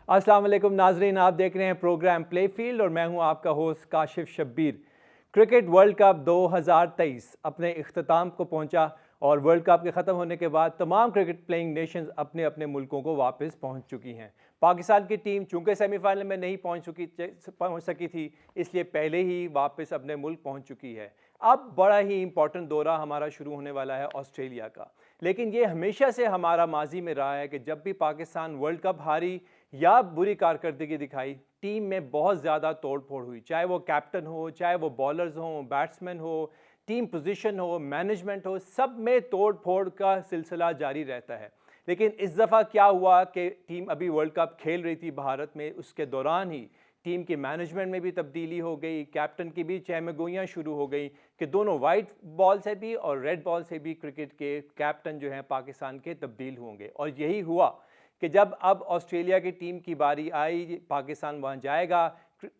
अस्सलाम वालेकुम नाजरीन, आप देख रहे हैं प्रोग्राम प्ले फील्ड और मैं हूं आपका host Kashif Shabbir. Cricket world cup 2023 अपने इख्तिताम को पहुंचा और वर्ल्ड कप के ख़त्म होने के बाद तमाम क्रिकेट प्लेइंग नेशंस अपने अपने मुल्कों को वापस पहुंच चुकी हैं। पाकिस्तान की टीम चूंकि सेमीफाइनल में नहीं पहुंच सकी थी, इसलिए पहले ही वापस अपने मुल्क पहुंच चुकी है। अब बड़ा ही इंपॉर्टेंट दौरा हमारा शुरू होने वाला है ऑस्ट्रेलिया का। लेकिन ये हमेशा से हमारा माजी में रहा है कि जब भी पाकिस्तान वर्ल्ड कप हारी या बुरी कारकर्दगी दिखाई, टीम में बहुत ज़्यादा तोड़ फोड़ हुई, चाहे वो कैप्टन हो, चाहे वो बॉलर्स हों, बैट्समैन हो, टीम पोजीशन हो, मैनेजमेंट हो, सब में तोड़ फोड़ का सिलसिला जारी रहता है। लेकिन इस दफ़ा क्या हुआ कि टीम अभी वर्ल्ड कप खेल रही थी भारत में, उसके दौरान ही टीम की मैनेजमेंट में भी तब्दीली हो गई, कैप्टन की भी चहमगोइयाँ शुरू हो गई कि दोनों वाइट बॉल से भी और रेड बॉल से भी क्रिकेट के कैप्टन जो हैं पाकिस्तान के तब्दील होंगे। और यही हुआ कि जब अब ऑस्ट्रेलिया की टीम की बारी आई, पाकिस्तान वहाँ जाएगा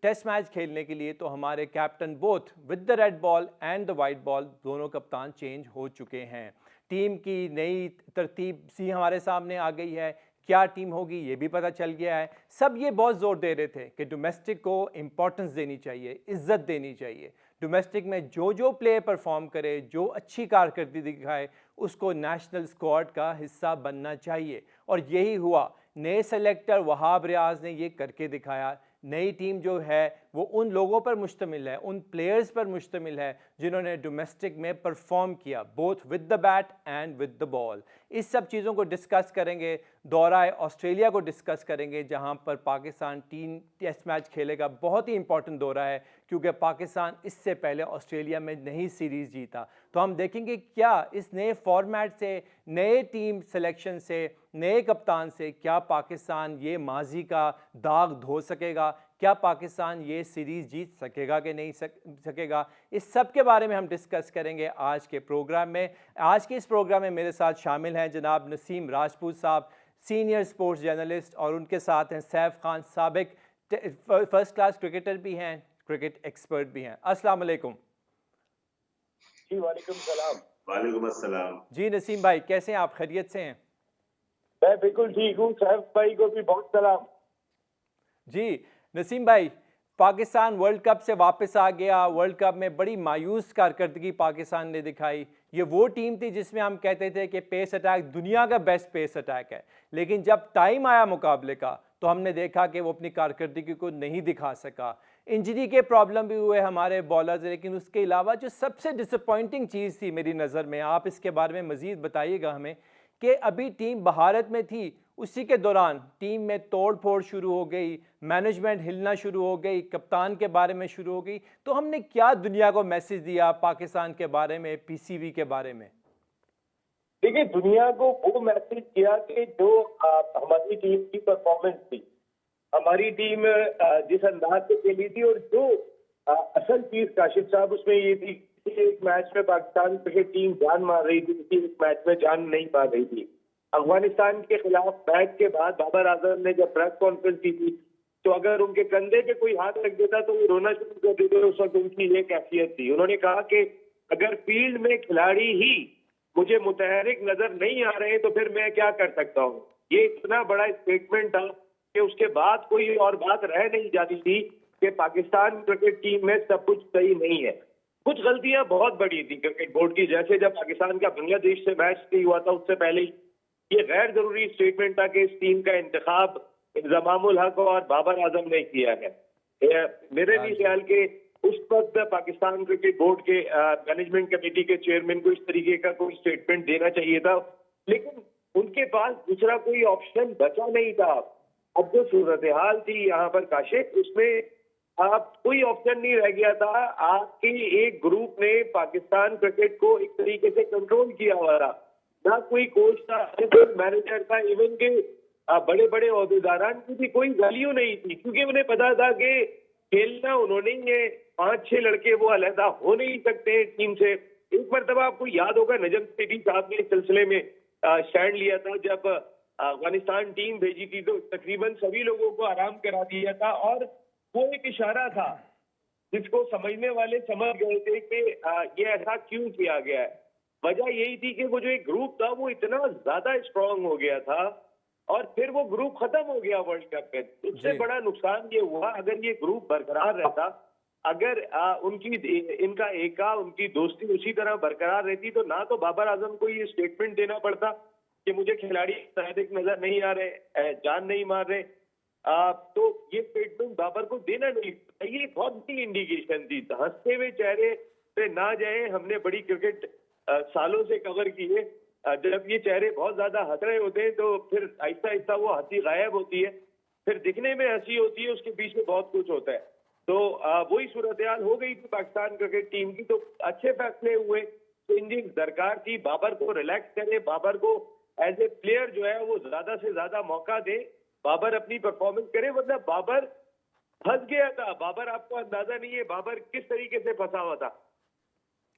टेस्ट मैच खेलने के लिए, तो हमारे captain both with the red ball and the white ball दोनों कप्तान चेंज हो चुके हैं। टीम की नई तरतीब सी हमारे सामने आ गई है, क्या टीम होगी ये भी पता चल गया है। सब ये बहुत ज़ोर दे रहे थे कि डोमेस्टिक को इम्पोर्टेंस देनी चाहिए, इज्जत देनी चाहिए। डोमेस्टिक में जो जो प्लेयर परफॉर्म करे, जो अच्छी कारकर्दगी दिखाए, उसको नेशनल स्क्वाड का हिस्सा बनना चाहिए। और यही हुआ, नए सेलेक्टर वहाब रियाज ने ये करके दिखाया। नई टीम जो है वो उन लोगों पर मुश्तमिल है, उन प्लेयर्स पर मुश्तमिल है जिन्होंने डोमेस्टिक में परफॉर्म किया, both with the bat and with the ball. इस सब चीज़ों को डिस्कस करेंगे, दौरा ऑस्ट्रेलिया को डिस्कस करेंगे जहां पर पाकिस्तान 3 टेस्ट मैच खेलेगा। बहुत ही इंपॉर्टेंट दौरा है क्योंकि पाकिस्तान इससे पहले ऑस्ट्रेलिया में नहीं सीरीज़ जीता। तो हम देखेंगे क्या इस नए फॉर्मेट से, नए टीम सिलेक्शन से, नए कप्तान से क्या पाकिस्तान ये माजी का दाग धो सकेगा, क्या पाकिस्तान ये सीरीज़ जीत सकेगा कि नहीं सकेगा। इस सब के बारे में हम डिस्कस करेंगे आज के प्रोग्राम में। आज के इस प्रोग्राम में मेरे साथ शामिल हैं जनाब नसीम राजपूत साहब, सीनियर स्पोर्ट्स जर्नलिस्ट, और उनके साथ हैं सैफ खान, साबिक फर्स्ट क्लास क्रिकेटर भी हैं, क्रिकेट एक्सपर्ट भी हैं। अस्सलाम वालेकुम। जी वालेकुम सलाम। वालेकुम अस्सलाम। जी नसीम भाई, कैसे हैं आप, खैरियत से हैं? मैं बिल्कुल ठीक हूँ। सैफ भाई को भी बहुत सलाम। जी नसीम भाई, पाकिस्तान वर्ल्ड कप से वापस आ गया। वर्ल्ड कप में बड़ी मायूस कारकर्दगी पाकिस्तान ने दिखाई। ये वो टीम थी जिसमें हम कहते थे कि पेस अटैक दुनिया का बेस्ट पेस अटैक है, लेकिन जब टाइम आया मुकाबले का तो हमने देखा कि वो अपनी कारकर्दगी को नहीं दिखा सका। इंजरी के प्रॉब्लम भी हुए हमारे बॉलर्स, लेकिन उसके अलावा जो सबसे डिसअपॉइंटिंग चीज़ थी मेरी नज़र में, आप इसके बारे में मज़ीद बताइएगा हमें, कि अभी टीम भारत में थी, उसी के दौरान टीम में तोड़ फोड़ शुरू हो गई, मैनेजमेंट हिलना शुरू हो गई, कप्तान के बारे में शुरू हो गई। तो हमने क्या दुनिया को मैसेज दिया पाकिस्तान के बारे में, पीसीबी के बारे में? देखिए, दुनिया को वो मैसेज किया कि जो हमारी टीम की परफॉर्मेंस थी, हमारी टीम जिस अंदाज से खेली थी, और जो असल चीज काशिफ साहब उसमें ये थी कि एक मैच में पाकिस्तान क्रिकेट टीम जान मार रही थी, एक मैच में जान नहीं मार रही थी। अफगानिस्तान के खिलाफ मैच के बाद बाबर आजम ने जब प्रेस कॉन्फ्रेंस की थी, तो अगर उनके कंधे पे कोई हाथ रख देता तो वो रोना शुरू कर देते। उस वक्त उनकी ये कैफियत थी। उन्होंने कहा कि अगर फील्ड में खिलाड़ी ही मुझे मुतहरिक नजर नहीं आ रहे तो फिर मैं क्या कर सकता हूँ। ये इतना बड़ा स्टेटमेंट था कि उसके बाद कोई और बात रह नहीं जाती थी कि पाकिस्तान क्रिकेट टीम में सब कुछ सही नहीं है। कुछ गलतियां बहुत बड़ी थी क्रिकेट बोर्ड की, जैसे जब पाकिस्तान का बांग्लादेश से मैच नहीं हुआ था उससे पहले ही ये गैर जरूरी स्टेटमेंट था कि इस टीम का इंतखाब इंजमामुल हक और बाबर आजम ने किया है। मेरे भी ख्याल के उस वक्त पाकिस्तान क्रिकेट बोर्ड के मैनेजमेंट कमेटी के चेयरमैन को इस तरीके का कोई स्टेटमेंट देना चाहिए था, लेकिन उनके पास दूसरा कोई ऑप्शन बचा नहीं था। अब जो सूरत हाल थी यहाँ पर काशिफ, उसमें आप कोई ऑप्शन नहीं रह गया था। आपके एक ग्रुप ने पाकिस्तान क्रिकेट को एक तरीके से कंट्रोल किया हुआ था। ना कोई कोच था, मैनेजर था, इवन के बड़े बड़े ओहदेदारान की भी कोई वैल्यू नहीं थी, क्योंकि उन्हें पता था कि खेलना उन्होंने ही है। 5-6 लड़के वो अलहदा हो नहीं सकते टीम से। एक मरतबा आपको याद होगा नजम सेठी साहब ने इस सिलसिले में स्टैंड लिया था जब अफगानिस्तान टीम भेजी थी, तो तकरीबन सभी लोगों को आराम करा दिया था, और वो एक इशारा था जिसको समझने वाले समझ गए थे कि ये ऐसा क्यों किया गया है। वजह यही थी कि वो जो एक ग्रुप था वो इतना ज्यादा स्ट्रांग हो गया था और फिर वो ग्रुप खत्म हो गया वर्ल्ड कप में। उससे जी बड़ा नुकसान ये हुआ, अगर ये ग्रुप बरकरार रहता, अगर इनका एका, उनकी दोस्ती उसी तरह बरकरार रहती, तो ना तो बाबर आजम को ये स्टेटमेंट देना पड़ता कि मुझे खिलाड़ी शारीरिक नजर नहीं आ रहे, जान नहीं मार रहे। तो ये स्टेटमेंट बाबर को देना नहीं, ये बहुत बड़ी इंडिकेशन थी। हंसते हुए चेहरे पे ना जाए, हमने बड़ी क्रिकेट सालों से कवर की है। जब ये चेहरे बहुत ज्यादा हंस रहे होते हैं तो फिर आहिस्ता आहिस्ता वो हंसी गायब होती है, फिर दिखने में हंसी होती है, उसके पीछे बहुत कुछ होता है। तो वही सूरत हाल हो गई थी पाकिस्तान क्रिकेट टीम की। तो अच्छे फैसले हुए, चेंजिंग दरकार थी, बाबर को रिलैक्स करे, बाबर को एज ए प्लेयर जो है वो ज्यादा से ज्यादा मौका दे, बाबर अपनी परफॉर्मेंस करे। मतलब बाबर फंस गया था, बाबर आपको अंदाजा नहीं है बाबर किस तरीके से फंसा हुआ था।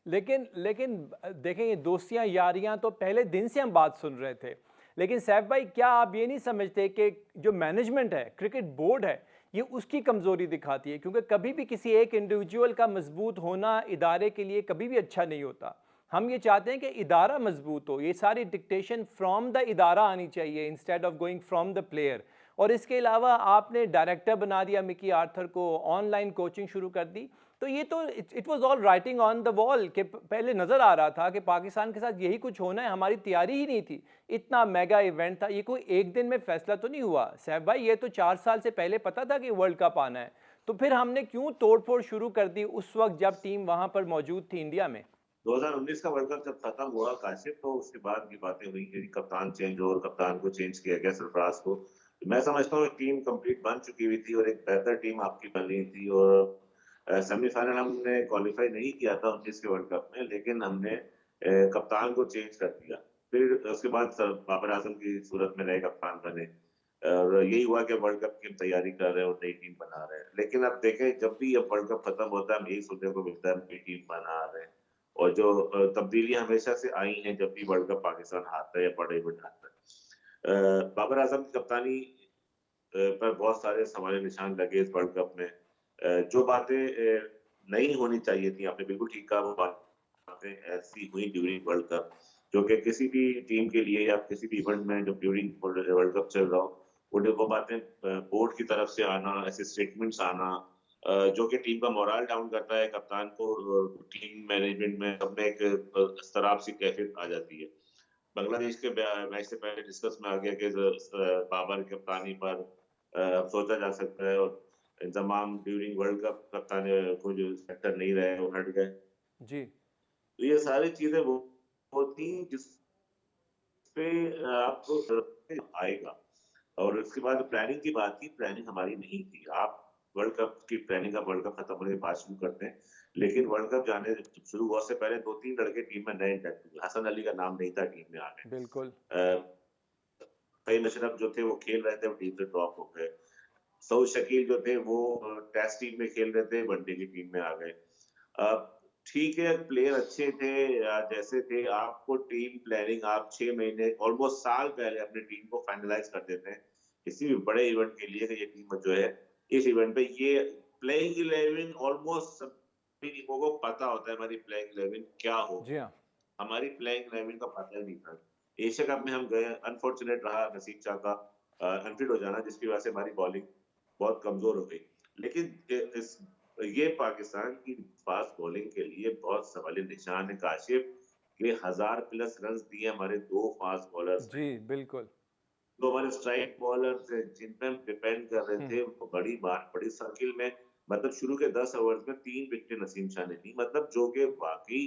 लेकिन लेकिन देखें, ये दोस्तियां यारियां तो पहले दिन से हम बात सुन रहे थे। लेकिन सैफ भाई, क्या आप ये नहीं समझते कि जो मैनेजमेंट है, क्रिकेट बोर्ड है, ये उसकी कमज़ोरी दिखाती है? क्योंकि कभी भी किसी एक इंडिविजुअल का मजबूत होना इदारे के लिए कभी भी अच्छा नहीं होता। हम ये चाहते हैं कि इदारा मजबूत हो, ये सारी डिक्टेशन फ्रॉम द इदारा आनी चाहिए instead of going from the player. और इसके अलावा आपने डायरेक्टर बना दिया मिकी आर्थर को, ऑनलाइन कोचिंग शुरू कर दी। तो ये तो it was all writing on the wall कि पहले नज़र आ रहा था कि पाकिस्तान के साथ यही कुछ होना है, हमारी तैयारी ही नहीं थी। इतना मेगा इवेंट था, ये कोई एक दिन में फैसला तो नहीं हुआ सैफ भाई, ये तो 4 साल से पहले पता था कि वर्ल्ड कप आना है। तो फिर हमने क्यों तोड़फोड़ शुरू कर दी उस वक्त जब टीम वहां पर मौजूद थी इंडिया में? 2019 का वर्ल्ड कप जब खत्म हुआ काशिफ, तो उसके बाद की बातें हुई कि कप्तान चेंज हो, और कप्तान को चेंज किया गया सरफराज को। मैं समझता हूँ टीम कंप्लीट बन चुकी हुई थी और एक बेहतर टीम आपकी बनी थी। और सेमीफाइनल हमने क्वालिफाई नहीं किया था 19 के वर्ल्ड कप में, लेकिन हमने कप्तान को चेंज कर दिया। फिर उसके बाद बाबर आजम की सूरत में नए कप्तान बने, और यही हुआ कि वर्ल्ड कप की तैयारी कर रहे हैं और नई टीम बना रहे हैं। लेकिन अब देखें, जब भी अब वर्ल्ड कप खत्म होता है, हम यही सुनने को मिलता है नई टीम बना रहे हैं। और जो तब्दीलियां हमेशा से आई हैं जब भी वर्ल्ड कप पाकिस्तान हारता है या बड़े इवेंट हारता है। बाबर आजम की कप्तानी पर बहुत सारे सवाल निशान लगे इस वर्ल्ड कप में। जो बातें नहीं होनी चाहिए थी, आपने बिल्कुल ठीक कहा, वो बातें ऐसी हुई ड्यूरिंग वर्ल्ड कप, जो कि किसी भी टीम के लिए या किसी भी इवेंट में जो ड्यूरिंग वर्ल्ड कप चल रहा हो, वो बातें बोर्ड की तरफ से आना, ऐसे स्टेटमेंट्स आना, जो कि टीम का मोरल डाउन करता है, कप्तान को, टीम मैनेजमेंट में सब में एक शराब सी कैफियत आ जाती है। बांग्लादेश के मैच से पहले डिस्कस में आ गया कि बाबर की कप्तानी पर सोचा जा सकता है, और इंतमाम ड्यूरिंग वर्ल्ड कप कप्तान को जो सेक्टर नहीं रहे वो हट गए। जी तो ये सारी चीजें वो होती हैं जिस पे आपको आएगा। और उसके बाद प्लानिंग की बात की, प्लानिंग हमारी नहीं थी। आप वर्ल्ड कप की प्लानिंग आप वर्ल्ड कप खत्म होने के बाद शुरू करते हैं, लेकिन वर्ल्ड कप जाने शुरू हुआ से पहले 2-3 लड़के टीम में नए इंजेक्ट हुए। हसन अली का नाम नहीं था टीम में आने। बिल्कुल। फहीम अशरफ जो थे वो खेल रहे थे, वो टीम से ड्रॉप हो गए। सऊद शकील जो थे वो टेस्ट टीम में खेल रहे थे, वनडे की टीम में आ गए। ठीक है, प्लेयर अच्छे थे, जैसे थे। आपको टीम प्लानिंग आप 6 महीने, ऑलमोस्ट साल पहले अपनी टीम को फाइनलाइज कर देते हैं किसी भी बड़े इवेंट के लिए कि ये टीम जो है इस इवेंट पे ये प्लेइंग 11 ऑलमोस्ट सभी टीमों को पता होता है हमारी प्लेइंग 11 क्या जी होगी। हाँ। हमारी प्लेइंग 11 का पता ही नहीं था। एशिया कप में हम गए, अनफॉर्चुनेट रहा नसीब शाह का अनफिट हो जाना, जिसकी वजह से हमारी बॉलिंग बहुत कमजोर हो गई। लेकिन इस ये पाकिस्तान की फास्ट बॉलिंग के लिए बहुत सवाल निशान है काशिफ, के 1000+ रन दिए हमारे 2 फास्ट बॉलर्स ने। जी बिल्कुल। तो हमारे स्ट्राइक बॉलर जिन पे हम डिपेंड कर रहे हम्म। थे, उनको बड़ी बार बड़ी सर्किल में, मतलब शुरू के 10 ओवर्स में 3 विकेट नसीम शाह ने दी, मतलब जो कि वाकई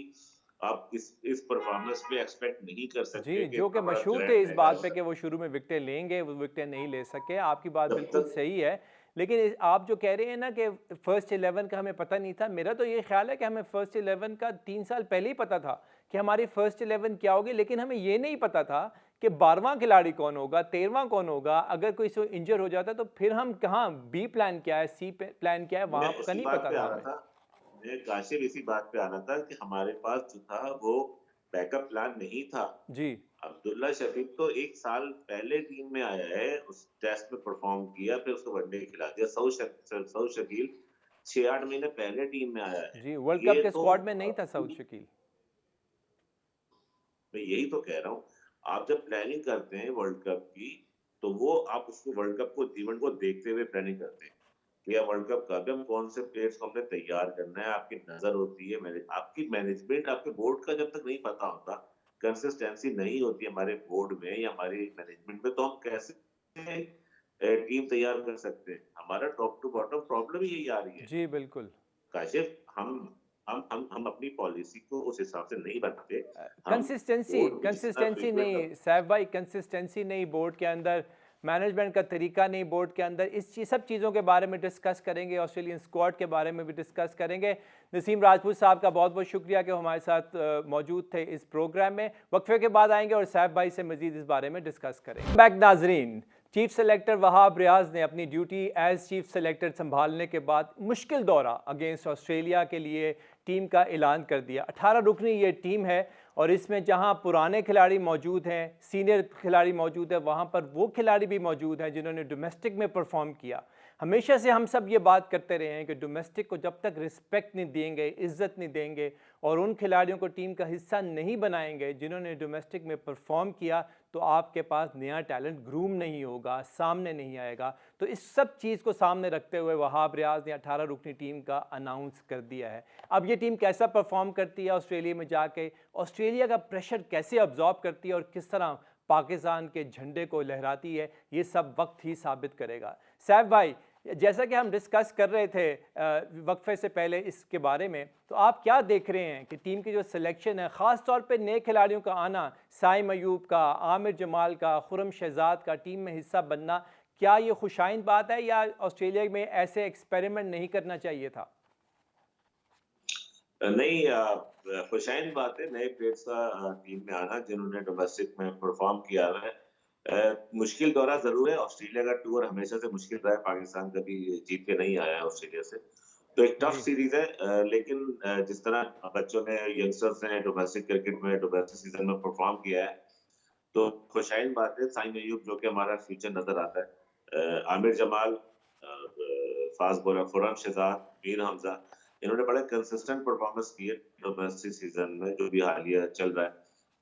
आप इस परफॉर्मेंस पे एक्सपेक्ट नहीं कर सकते जी, कि जो कि इतना बड़ा मशहूर थे थ्रेट इस रहेगा बात पे ऐसा। कि वो शुरू में विकेटें लेंगे, वो विकेटें नहीं ले सके। आपकी बात जब बिल्कुल तक सही है। लेकिन आप जो कह रहे हैं ना कि फर्स्ट 11 का हमें पता नहीं था, मेरा तो ये ख्याल है कि हमें फर्स्ट 11 का 3 साल पहले ही पता था कि हमारी फर्स्ट 11 क्या होगी। लेकिन हमें ये नहीं पता था कि 12वां खिलाड़ी कौन होगा, 13वां कौन होगा। अगर कोई इंजर हो जाता तो फिर हम कहाँ, बी प्लान क्या है, सी प्लान क्या है, मैं वहां का उसी नहीं बात पता पे था आ रहा हमें। था, मैं काशिफ इसी बात पे आना था कि हमारे पास जो था वो बैकअप प्लान नहीं था। जी अब्दुल्ला शफीक तो 1 साल पहले टीम में आया है, उस टेस्ट में परफॉर्म किया, फिर उसको वनडे खिला दिया। सऊद शकील 6-8 महीने पहले टीम में आया है। जी, वर्ल्ड कप ये के तो स्क्वाड में नहीं था सऊद शकील। मैं यही तो कह रहा हूँ, आप जब प्लानिंग करते हैं वर्ल्ड कप की, तो वो आप उसको वर्ल्ड कप को इवेंट को देखते हुए प्लानिंग करते हैं कि या वर्ल्ड कप कब है, कौन से प्लेयर्स को हमने तैयार करना है, आपकी नजर होती है, आपकी मैनेजमेंट, आपके बोर्ड का जब तक नहीं पता होता, कंसिस्टेंसी नहीं होती हमारे बोर्ड में या हमारी मैनेजमेंट में, तो हम कैसे टीम तैयार कर सकते हैं। हमारा टॉप टू बॉटम प्रॉब्लम ही यही आ रही है जी बिल्कुल। काशिफ। हम अपनी पॉलिसी को उस हिसाब से नहीं बनाते। हम कंसिस्टेंसी बोर्ड भी जितना कंसिस्टेंसी फ्रीक्वेंट नहीं सैफ भाई, कंसिस्टेंसी नहीं बोर्ड के अंदर, मैनेजमेंट का तरीका नहीं बोर्ड के अंदर। इस चीज़ सब चीज़ों के बारे में डिस्कस करेंगे, ऑस्ट्रेलियन स्क्वाड के बारे में भी डिस्कस करेंगे। नसीम राजपूत साहब का बहुत बहुत शुक्रिया कि वो हमारे साथ मौजूद थे इस प्रोग्राम में। वक्फे के बाद आएंगे और सैफ भाई से मजीद इस बारे में डिस्कस करेंगे। बैक नाजरीन, चीफ सेलेक्टर वहाब रियाज ने अपनी ड्यूटी एज चीफ सेलेक्टर संभालने के बाद मुश्किल दौरा अगेंस्ट ऑस्ट्रेलिया के लिए टीम का ऐलान कर दिया। 18 रुकनी ये टीम है और इसमें जहां पुराने खिलाड़ी मौजूद हैं, सीनियर खिलाड़ी मौजूद है, वहां पर वो खिलाड़ी भी मौजूद हैं जिन्होंने डोमेस्टिक में परफॉर्म किया। हमेशा से हम सब ये बात करते रहे हैं कि डोमेस्टिक को जब तक रिस्पेक्ट नहीं देंगे, इज्जत नहीं देंगे और उन खिलाड़ियों को टीम का हिस्सा नहीं बनाएंगे जिन्होंने डोमेस्टिक में परफॉर्म किया, तो आपके पास नया टैलेंट ग्रूम नहीं होगा, सामने नहीं आएगा। तो इस सब चीज़ को सामने रखते हुए वहाब रियाज ने 18 रुकनी टीम का अनाउंस कर दिया है। अब ये टीम कैसा परफॉर्म करती है ऑस्ट्रेलिया में जाके, ऑस्ट्रेलिया का प्रेशर कैसे अब्जॉर्ब करती है और किस तरह पाकिस्तान के झंडे को लहराती है, ये सब वक्त ही साबित करेगा। सैफ भाई, जैसा कि हम डिस्कस कर रहे थे वक्फे से पहले इसके बारे में, तो आप क्या देख रहे हैं कि टीम की जो सिलेक्शन है, ख़ास तौर पे नए खिलाड़ियों का आना, साइम अयूब का, आमिर जमाल का, खुरम शहजाद का टीम में हिस्सा बनना, क्या ये खुशाइन बात है या ऑस्ट्रेलिया में ऐसे एक्सपेरिमेंट नहीं करना चाहिए था? नहीं, खुशाइन बात है नए प्लेयर्स का टीम में आना जिन्होंने डोमेस्टिक में परफॉर्म किया है। मुश्किल दौरा जरूर है, ऑस्ट्रेलिया का टूर हमेशा से मुश्किल रहा है, पाकिस्तान कभी जीत के नहीं आया है ऑस्ट्रेलिया से, तो एक टफ जी सीरीज है। लेकिन जिस तरह बच्चों ने, यंगस्टर्स ने डोमेस्टिक क्रिकेट में डोमेस्टिक सीजन में परफॉर्म किया है, तो खुशाइन बात है। साइम अयूब जो कि हमारा फ्यूचर नजर आता है, आमिर जमाल, फास्ट बॉलर खुरम शहजाद, मीर हमजा, इन्होंने बड़े कंसिस्टेंट परफॉर्मेंस किए डोमेस्टिक सीजन में जो भी हालिया चल रहा है,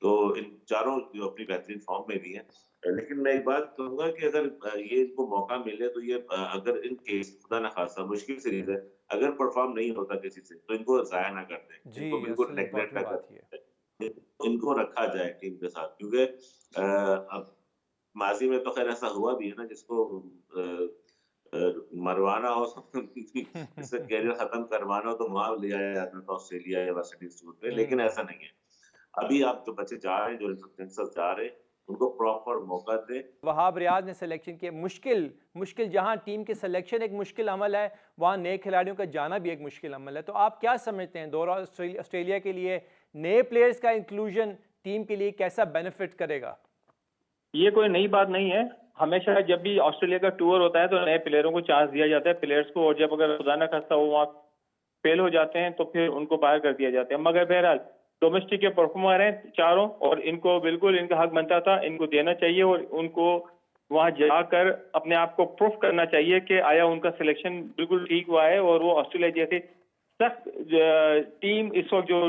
तो इन चारों जो अपनी बेहतरीन फॉर्म में भी हैं। लेकिन मैं एक बात कहूंगा कि अगर ये इनको मौका मिले तो ये अगर इन केस खुदा न खासा मुश्किल सीरीज है, अगर परफॉर्म नहीं होता किसी से तो इनको जाया ना कर दें, जी, इनको बिल्कुल असल नेग्लेक्ट इम्पोर्टेंट ना बात ही है। करें, इनको रखा जाए टीम के साथ, क्योंकि अब माजी में तो खैर ऐसा हुआ भी है ना, जिसको मरवाना हो इसका कैरियर खत्म करवाना हो तो वहां ले जाया जाता था ऑस्ट्रेलिया या वेस्ट इंडीज टूर पे, लेकिन ऐसा नहीं है। अभी आप जो बच्चे जा रहे हैं, जो यंगस्टर्स जा रहे हैं, उनको प्रॉपर मौका दें। वहाब रियाज ने सिलेक्शन किया, मुश्किल मुश्किल जहां टीम की सिलेक्शन एक मुश्किल अमल है, वहां नए खिलाड़ियों का जाना भी एक मुश्किल अमल है। तो आप क्या समझते हैं दौरा ऑस्ट्रेलिया के लिए नए प्लेयर्स का इंक्लूजन टीम के लिए कैसा बेनिफिट करेगा? ये कोई नई बात नहीं है। हमेशा जब भी ऑस्ट्रेलिया का टूर होता है तो नए प्लेयरों को चांस दिया जाता है, प्लेयर्स को, और जब अगर खुदा न खास्ता वो वहाँ फेल हो जाते हैं तो फिर उनको बाहर कर दिया जाता है। मगर बहरहाल डोमेस्टिक के परफॉर्मर हैं चारों, और इनको बिल्कुल इनका हक बनता था, इनको देना चाहिए और उनको वहां जाकर अपने आप को प्रूफ करना चाहिए कि आया उनका सिलेक्शन बिल्कुल ठीक हुआ है और वो ऑस्ट्रेलिया जैसी सख्त टीम इस वक्त जो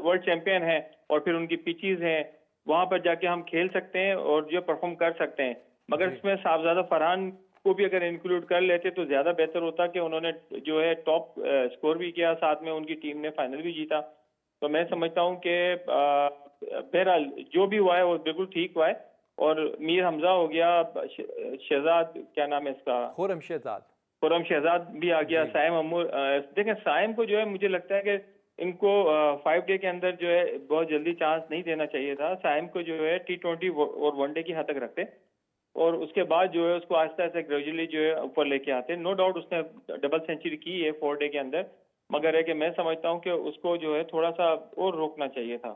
वर्ल्ड चैंपियन है और फिर उनकी पिचेस हैं, वहां पर जाके हम खेल सकते हैं और जो परफॉर्म कर सकते हैं। मगर जी इसमें साहबजादा फरहान को भी अगर इंक्लूड कर लेते तो ज्यादा बेहतर होता कि उन्होंने जो है टॉप स्कोर भी किया, साथ में उनकी टीम ने फाइनल भी जीता। तो मैं समझता हूं कि बहरहाल जो भी हुआ है वो बिल्कुल ठीक हुआ है। और मीर हमजा हो गया, शहजाद क्या नाम है इसका, खुरम शहजाद, खुरम शहजाद भी आ गया, जी साइम अमूर। देखें साइम को जो है मुझे लगता है कि इनको 5 डे के अंदर जो है बहुत जल्दी चांस नहीं देना चाहिए था। साइम को जो है T20 और वनडे की हद तक रखते और उसके बाद जो है उसको आहिस्ता आहिस्ता ग्रेजुअली जो है ऊपर लेके आते। नो डाउट उसने डबल सेंचुरी की है 4 डे के अंदर, मगर है कि मैं समझता हूँ कि उसको जो है थोड़ा सा और रोकना चाहिए था।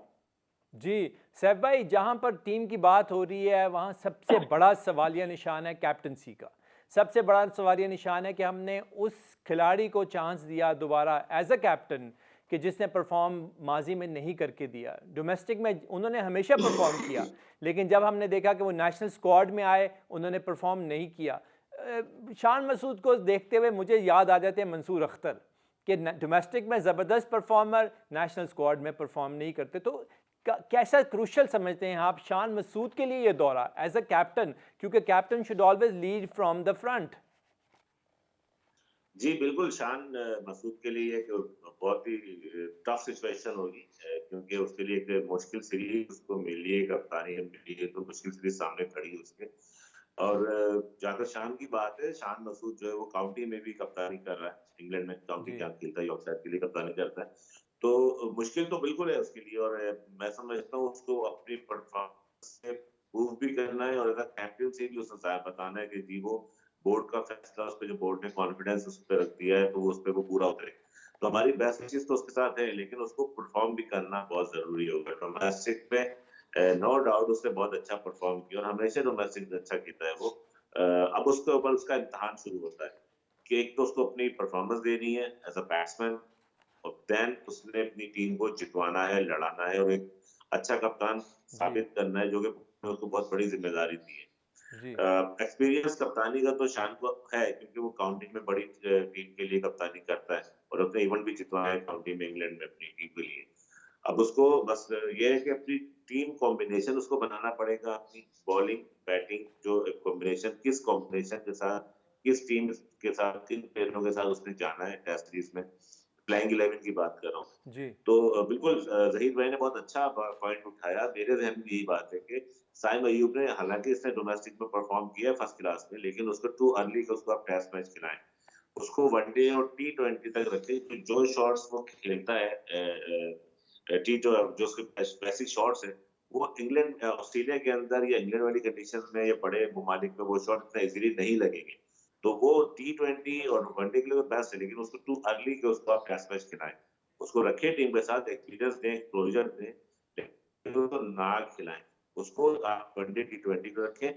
जी सैफ भाई, जहां पर टीम की बात हो रही है वहां सबसे बड़ा सवालिया निशान है कैप्टनसी का। सबसे बड़ा सवालिया निशान है कि हमने उस खिलाड़ी को चांस दिया दोबारा एज अ कैप्टन कि जिसने परफॉर्म माजी में नहीं करके दिया। डोमेस्टिक में उन्होंने हमेशा परफॉर्म किया, लेकिन जब हमने देखा कि वो नेशनल स्क्वाड में आए उन्होंने परफॉर्म नहीं किया। शान मसूद को देखते हुए मुझे याद आ जाते हैं मंसूर अख्तर कि डोमेस्टिक में ज़बरदस्त परफॉर्मर, नेशनल स्क्वाड में परफॉर्म नहीं करते। तो कैसा क्रूशल समझते हैं आप शान मसूद के लिए ये दौरा एज अ कैप्टन, क्योंकि captain should always lead from the front. जी बिल्कुल, शान मसूद के लिए एक बहुत ही टफ सिचुएशन होगी, क्योंकि उसके लिए एक मुश्किल सीरीज उसको मिली है, कप्तानी मिली है, तो मुश्किल सीरीज सामने खड़ी है उसके। और जहाँ तक शान की बात है, शान मसूद जो है वो काउंटी में भी कप्तानी कर रहा है, इंग्लैंड में काउंटी जी क्या खेलता है, यॉर्कशायर के लिए कप्तानी करता है। तो मुश्किल तो बिल्कुल है उसके लिए, और मैं समझता हूँ उसको अपनी परफॉर्मेंस से प्रूव भी करना है, और अगर कैप्टन से भी उसने बताना है कि जी वो बोर्ड का फैसला, उस पे जो बोर्ड ने कॉन्फिडेंस उस पे रख दिया है, तो वो उस पे वो पूरा उतरे। तो हमारी बेस्ट विशेस तो उसके साथ है, लेकिन उसको परफॉर्म भी करना बहुत जरूरी होगा। डोमेस्टिक में नो डाउट उसने बहुत अच्छा परफॉर्म किया, और हमेशा डोमेस्टिक अच्छा किया है वो। अब उसके ऊपर उसका इम्तिहान शुरू होता है कि एक तो उसको अपनी परफॉर्मेंस देनी है एज अ बैट्समैन, और देन उसने अपनी टीम को जितवाना है, लड़ाना है, और एक अच्छा कप्तान जी साबित करना है, जो कि उसको बहुत बड़ी जिम्मेदारी दी है। जी एक्सपीरियंस कप्तानी का तो शान को है, क्योंकि वो काउंटी में बड़ी टीम के लिए कप्तानी करता है, और उसने इवेंट भी जितवाया है काउंटी में इंग्लैंड में अपनी टीम के लिए। अब उसको बस ये है कि अपनी टीम कॉम्बिनेशन उसको बनाना पड़ेगा, अपनी बॉलिंग बैटिंग जो कॉम्बिनेशन, किस कॉम्बिनेशन के साथ, किस टीम के साथ, किन प्लेयरों के साथ उसने जाना है टेस्ट सीरीज में। प्लेइंग 11 की बात कर रहा हूँ। जी तो बिल्कुल ज़हीर भाई ने बहुत अच्छा पॉइंट उठाया। मेरे ज़हन में यही बात है कि साइम अय्यूब ने, हालांकि इसने डोमेस्टिक में परफॉर्म किया फर्स्ट क्लास में, लेकिन उसको टू अर्ली कि उसको आप टेस्ट मैच खिलाएं, उसको वनडे और T20 तक रखें। तो जो शॉट्स वो खेलता है, टी जो उसके बेसिक शॉट्स है, वो इंग्लैंड ऑस्ट्रेलिया के अंदर या इंग्लैंड वाली कंडीशन में या बड़े ममालिक में वो शॉट इतना इजीली नहीं लगेंगे। तो वो T20 और वनडे के लिए तो बेस्ट है, लेकिन उसको टू अर्ली के उसको आप टेस्ट मैच खिलाएं, उसको रखें टीम के साथ, एक्सपीरियंस दें, एक्सपोजर दें, लेकिन उसको ना खिलाएं। उसको आप वनडे T20 को रखें।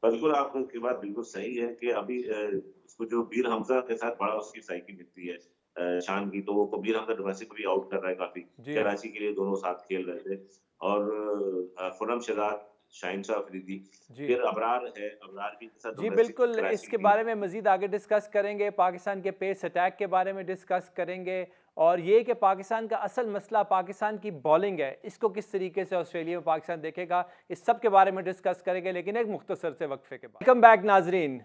बिल्कुल आपकी बात बिल्कुल सही है कि अभी उसको जो मीर हमजा के साथ बड़ा उसकी साइकिल मिलती है शान की, तो वो मीर हमजा डोमेस्टिक में भी आउट कर रहा है काफी। जी कराची के लिए दोनों साथ खेल रहे थे, और खुर्रम शहजाद, शाहीन शाह अफरीदी, जी फिर अबरार है, अबरार भी के साथ जी डोमेस्टिक बिल्कुल, कराची इसके की टीम बारे है। में मज़ीद आगे डिस्कस करेंगे, पाकिस्तान के पेस अटैक के बारे में डिस्कस करेंगे, और ये कि पाकिस्तान का असल मसला पाकिस्तान की बॉलिंग है, इसको किस तरीके से ऑस्ट्रेलिया में पाकिस्तान देखेगा, इस सब के बारे में डिस्कस करेंगे, लेकिन एक मुख्तसर से वक्फे के बाद। वेलकम बैक नाजरीन।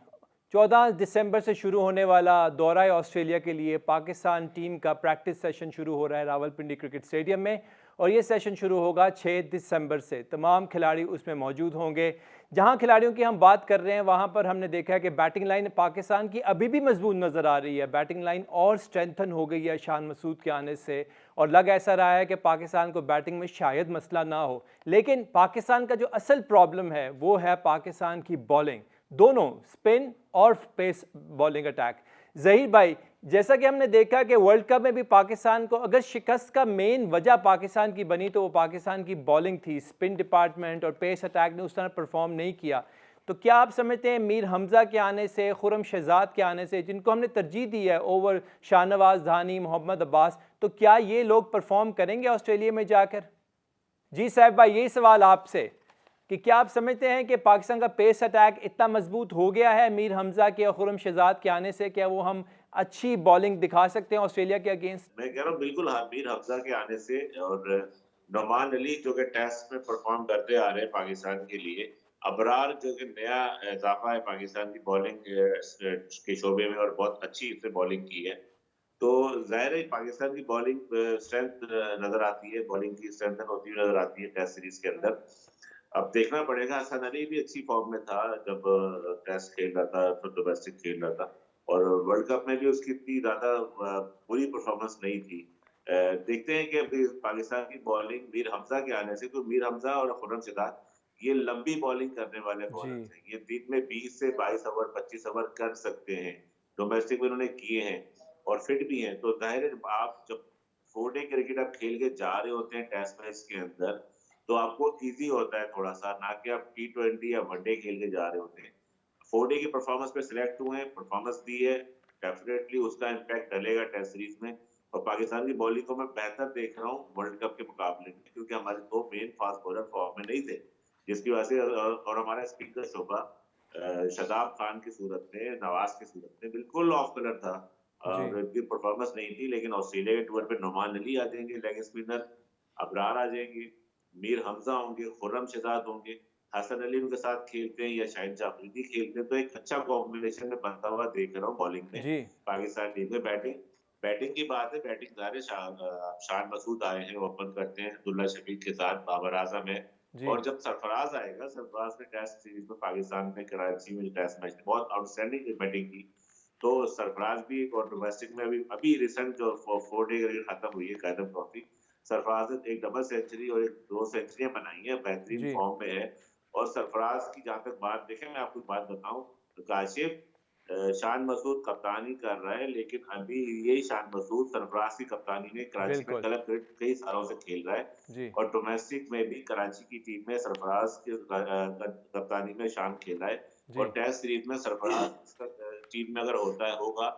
14 दिसंबर से शुरू होने वाला दौरा ऑस्ट्रेलिया के लिए पाकिस्तान टीम का प्रैक्टिस सेशन शुरू हो रहा है रावलपिंडी क्रिकेट स्टेडियम में, और ये सेशन शुरू होगा 6 दिसंबर से। तमाम खिलाड़ी उसमें मौजूद होंगे। जहां खिलाड़ियों की हम बात कर रहे हैं वहां पर हमने देखा है कि बैटिंग लाइन पाकिस्तान की अभी भी मजबूत नज़र आ रही है, बैटिंग लाइन और स्ट्रेंथन हो गई है शान मसूद के आने से, और लग ऐसा रहा है कि पाकिस्तान को बैटिंग में शायद मसला ना हो। लेकिन पाकिस्तान का जो असल प्रॉब्लम है वो है पाकिस्तान की बॉलिंग, दोनों स्पिन और पेस बॉलिंग अटैक। ज़हीर भाई, जैसा कि हमने देखा कि वर्ल्ड कप में भी पाकिस्तान को अगर शिकस्त का मेन वजह पाकिस्तान की बनी तो वो पाकिस्तान की बॉलिंग थी, स्पिन डिपार्टमेंट और पेस अटैक ने उस तरह परफॉर्म नहीं किया। तो क्या आप समझते हैं मीर हमजा के आने से, खुर्रम शहजाद के आने से, जिनको हमने तरजीह दी है ओवर शाहनवाज धानी, मोहम्मद अब्बास, तो क्या ये लोग परफॉर्म करेंगे ऑस्ट्रेलिया में जाकर? जी साहब भाई, यही सवाल आपसे कि क्या आप समझते हैं कि पाकिस्तान का पेस अटैक इतना मजबूत हो गया है मीर हमजा के और खुर्रम शहजाद के आने से, क्या वो हम अच्छी बॉलिंग दिखा सकते हैं ऑस्ट्रेलिया के अगेंस्ट? मैं कह रहा हूँ बिल्कुल, हाँ, मीर हमजा के आने से, और नोमान अली जो कि टेस्ट में परफॉर्म करते आ रहे हैं पाकिस्तान के लिए, अबरार जो कि नया इजाफा है पाकिस्तान की बॉलिंग के शोबे में, और बहुत अच्छी उसने बॉलिंग की है। तो ज़ाहिर है पाकिस्तान की बॉलिंग स्ट्रेंथ नज़र आती है, बॉलिंग की स्ट्रेंथ होती हुई नज़र आती है टेस्ट सीरीज के अंदर। अब देखना पड़ेगा, हसन अली भी अच्छी फॉर्म में था जब टेस्ट खेल रहा था, तो डोमेस्टिक खेल रहा था, और वर्ल्ड कप में भी उसकी इतनी ज़्यादा बुरी परफॉर्मेंस नहीं थी। देखते हैं कि अभी पाकिस्तान की बॉलिंग मीर हमजा के आने से, तो मीर हमजा और खुर्रम शहजाद ये लंबी बॉलिंग करने वाले जी बॉलर्स हैं। ये दिन में 20 से 22 ओवर, 25 ओवर कर सकते हैं। डोमेस्टिक में उन्होंने किए हैं और फिट भी हैं। तो जाहिर है आप जब 4 डे क्रिकेट आप खेल के जा रहे होते हैं टेस्ट मैच के अंदर, तो आपको ईज़ी होता है थोड़ा-सा, ना कि आप T20 या वनडे खेल के जा रहे होते हैं। 4 डे की परफॉर्मेंस पे सिलेक्ट हुए हैं, परफॉर्मेंस दी है, डेफिनेटली उसका इम्पैक्ट डलेगा टेस्ट सीरीज में। और पाकिस्तान की बॉलिंग को मैं बेहतर देख रहा हूँ वर्ल्ड कप के मुकाबले में, क्योंकि हमारे 2 मेन फास्ट बॉलर फॉर्म में नहीं थे, जिसकी वजह से और हमारा स्पिन का शोबा शादाब खान की सूरत में, नवाज की सूरत में बिल्कुल ऑफ कलर था, जी और इनकी परफॉर्मेंस नहीं थी। लेकिन ऑस्ट्रेलिया के टूर पे नोमान अली आ जाएंगे लेग स्पिनर, अबरार आ जाएंगे, मीर हमजा होंगे, खुर्रम शहजाद होंगे, हसन अली उनके साथ खेलते हैं या शाहिद जाफरीदी खेलते हैं, तो एक अच्छा कॉम्बिनेशन में बनता हुआ देख रहा हूँ बॉलिंग में जी पाकिस्तान टीम में। बैटिंग बैटिंग की बात है, बैटिंग सारे शान मसूद आए हैं, ओपन करते हैं अब्दुल्ला शफीक के साथ, बाबर आजम है। जी और जब सरफराज आएगा, सरफराज ने टेस्ट सीरीज में पाकिस्तान में कराची में टेस्ट मैच में बहुत आउटस्टैंडिंग बैटिंग की, तो सरफराज भी एक, और डोमेस्टिक में अभी अभी रिसेंट जो 4 डे खत्म हुई है कायदम ट्रॉफी, सरफराज ने एक डबल सेंचुरी और एक 2 सेंचुरियां बनाई है, बेहतरीन जी फॉर्म में है। और सरफराज की जहां तक बात देखें, मैं आपको एक बात बताऊं, काशिफ शान मसूद कप्तानी कर रहा है, लेकिन अभी यही शान मसूद सरफराज की कप्तानी में कराची में बिल्कुल क्लब क्रिकेट कई सालों से खेल रहा है। जी और डोमेस्टिक में भी कराची की टीम में सरफराज की कप्तानी में शान खेला है। जी और टेस्ट सीरीज में सरफराज टीम में अगर होता है होगा,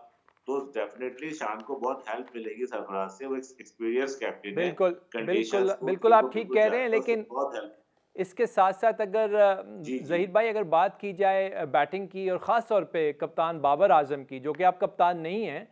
तो डेफिनेटली शान को बहुत हेल्प मिलेगी सरफराज से, वो एक एक्सपीरियंस कैप्टन है, बिल्कुल बिल्कुल कंडीशंस को बिल्कुल टीमों आप की ठीक वो कह रहे हैं, जानता है, उसको लेकिन बहुत हेल्प। इसके साथ साथ अगर जी जी। ज़हीर भाई अगर बात की जाए बैटिंग की और ख़ास तौर पे कप्तान बाबर आजम की, जो कि आप कप्तान नहीं हैं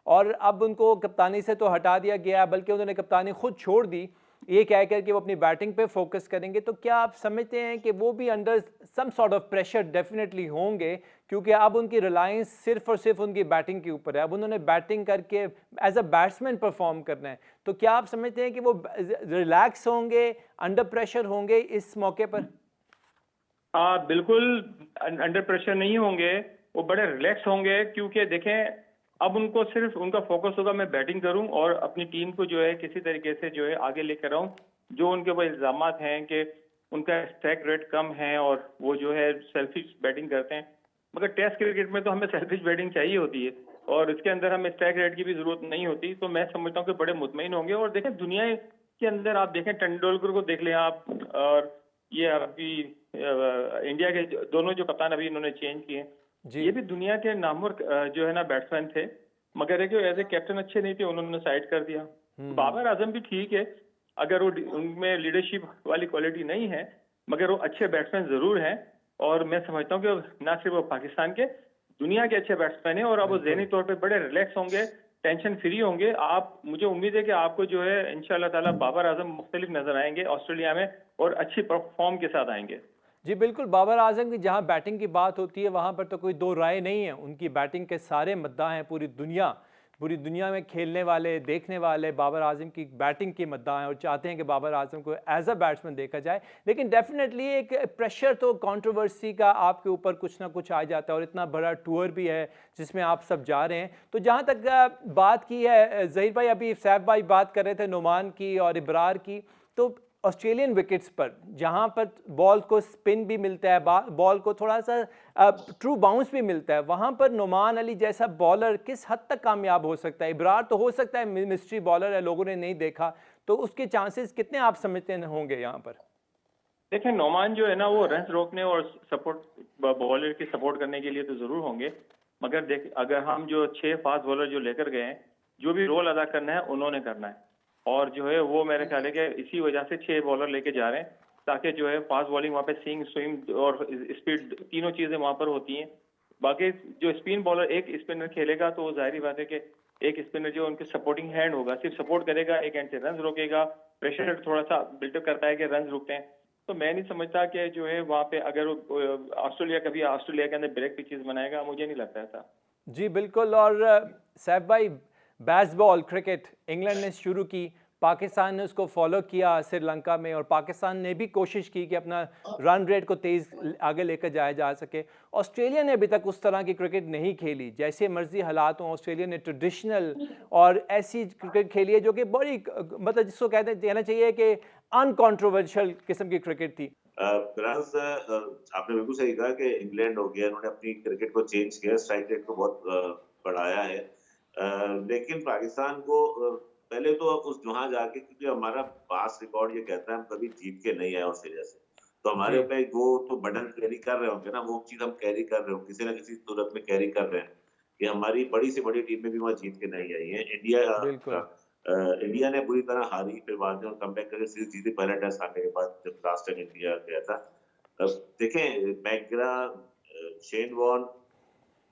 और अब उनको कप्तानी से तो हटा दिया गया, बल्कि उन्होंने कप्तानी खुद छोड़ दी, ये कह कर कि वो अपनी बैटिंग पे फोकस करेंगे, तो क्या आप समझते हैं कि वो भी under some sort of pressure definitely होंगे, क्योंकि अब उनकी रिलायंस सिर्फ और सिर्फ उनकी बैटिंग के ऊपर है, अब उन्होंने बैटिंग करके एज अ बैट्समैन परफॉर्म करना है, तो क्या आप समझते हैं कि वो रिलैक्स होंगे, अंडर प्रेशर होंगे इस मौके पर? हाँ बिल्कुल, अंडर प्रेशर नहीं होंगे, वो बड़े रिलैक्स होंगे, क्योंकि देखें अब उनको सिर्फ उनका फोकस होगा मैं बैटिंग करूं और अपनी टीम को जो है किसी तरीके से जो है आगे लेकर आऊं। जो उनके ऊपर इल्जामात हैं कि उनका स्ट्राइक रेट कम है और वो जो है सेल्फिश बैटिंग करते हैं, मगर टेस्ट क्रिकेट में तो हमें सेल्फिश बैटिंग चाहिए होती है और इसके अंदर हमें स्ट्राइक रेट की भी जरूरत नहीं होती, तो मैं समझता हूँ कि बड़े मुतमईन होंगे। और देखें दुनिया के अंदर आप देखें तेंदुलकर को देख लें आप, और ये अभी इंडिया के दोनों जो कप्तान अभी इन्होंने चेंज किए, जी ये भी दुनिया के नामवर जो है ना बैट्समैन थे, मगर है कि एज ए कैप्टन अच्छे नहीं थे, उन्होंने साइड कर दिया। बाबर आजम भी ठीक है, अगर वो उनमें लीडरशिप वाली क्वालिटी नहीं है, मगर वो अच्छे बैट्समैन जरूर हैं। और मैं समझता हूँ कि ना सिर्फ वो पाकिस्तान के, दुनिया के अच्छे बैट्समैन हैं और अब वो बिल्कुल ज़हनी तौर पे बड़े रिलैक्स होंगे, टेंशन फ्री होंगे। आप, मुझे उम्मीद है कि आपको जो है इंशाल्लाह ताला बाबर आजम मुख्तलिफ नजर आएंगे ऑस्ट्रेलिया में और अच्छी फॉर्म के साथ आएंगे। जी बिल्कुल, बाबर आजम की जहाँ बैटिंग की बात होती है वहाँ पर तो कोई दो राय नहीं है, उनकी बैटिंग के सारे मद्दाह हैं, पूरी दुनिया में खेलने वाले, देखने वाले बाबर आजम की बैटिंग के मद्दाह हैं और चाहते हैं कि बाबर आजम को एज अ बैट्समैन देखा जाए। लेकिन डेफिनेटली एक प्रेशर तो कंट्रोवर्सी का आपके ऊपर कुछ ना कुछ आ जाता है, और इतना बड़ा टूर भी है जिसमें आप सब जा रहे हैं। तो जहाँ तक बात की है ज़हीर भाई, अभी सैफ भाई बात कर रहे थे नुमान की और इब्रार की, तो ऑस्ट्रेलियन विकेट्स पर जहां पर बॉल को स्पिन भी मिलता है, बॉल को थोड़ा सा ट्रू बाउंस भी मिलता है, वहां पर नुमान अली जैसा बॉलर किस हद तक कामयाब हो सकता है? इब्रार तो हो सकता है मिस्ट्री बॉलर है, लोगों ने नहीं देखा, तो उसके चांसेस कितने आप समझते होंगे यहाँ पर? देखें नोमान जो है ना वो रन रोकने और सपोर्ट बॉलर की सपोर्ट करने के लिए तो जरूर होंगे, मगर देख अगर हम जो 6 फास्ट बॉलर जो लेकर गए हैं, जो भी रोल अदा करना है उन्होंने करना है, और जो है वो मेरे ख्याल है कि इसी वजह से 6 बॉलर लेके जा रहे हैं, ताकि जो है फास्ट बॉलिंग वहाँ पे स्विंग स्विम और स्पीड तीनों चीजें वहाँ पर होती हैं। बाकी जो स्पिन बॉलर एक स्पिनर खेलेगा तो जाहिर बात है कि एक स्पिनर जो उनके सपोर्टिंग हैंड होगा, सिर्फ सपोर्ट करेगा, एक हैंड से रन रोकेगा, प्रेशर थोड़ा सा बिल्डअप करता है कि रन रुकते हैं। तो मैं नहीं समझता कि जो है वहाँ पे अगर ऑस्ट्रेलिया कभी ऑस्ट्रेलिया के अंदर ब्रेक पिचेस बनाएगा, मुझे नहीं लगता ऐसा। जी बिल्कुल। और सैफ भाई, बेसबॉल क्रिकेट इंग्लैंड ने शुरू की, पाकिस्तान ने उसको फॉलो किया श्रीलंका में, और पाकिस्तान ने भी कोशिश की कि अपना रन रेट को तेज़ आगे लेकर जाया जा सके। ऑस्ट्रेलिया ने अभी तक उस तरह की क्रिकेट नहीं खेली, जैसे मर्जी हालात हों, ऑस्ट्रेलिया ने ट्रेडिशनल और ऐसी क्रिकेट खेली है जो कि बड़ी मतलब जिसको कहना चाहिए कि अनकॉन्ट्रोवर्शियल किस्म की क्रिकेट थी। फ्रांस, आपने बिल्कुल सही कहा कि इंग्लैंड हो गया, उन्होंने अपनी क्रिकेट को चेंज किया, स्ट्राइक रेट को बहुत बढ़ाया है। लेकिन पाकिस्तान को पहले तो उस वहां जाके, क्योंकि हमारा पास रिकॉर्ड ये कहता है हम कभी जीत के नहीं आए ऑस्ट्रेलिया से, तो हमारे जी ऊपर वो तो बर्डन कैरी कर रहे होंगे ना, वो चीज हम कैरी कर रहे हो किसी ना किसी सूरत में कैरी कर रहे हैं कि हमारी बड़ी से बड़ी टीम में भी वहां जीत के नहीं आई है। बिल्कुल इंडिया ने बुरी तरह हारी, फिर बाद में कमबैक करके सीरीज जीती पहले टेस्ट हारने के बाद, जब लास्ट टाइम इंडिया गया था। अब देखें McGrath, Shane Warne,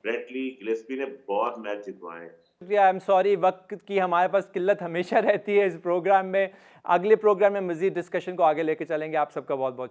Brett Lee, Gillespie ने बहुत मैच जितवाए हैं, शुक्रिया। आई एम सॉरी, वक्त की हमारे पास किल्लत हमेशा रहती है इस प्रोग्राम में। अगले प्रोग्राम में मज़ीद डिस्कशन को आगे लेके चलेंगे। आप सबका बहुत बहुत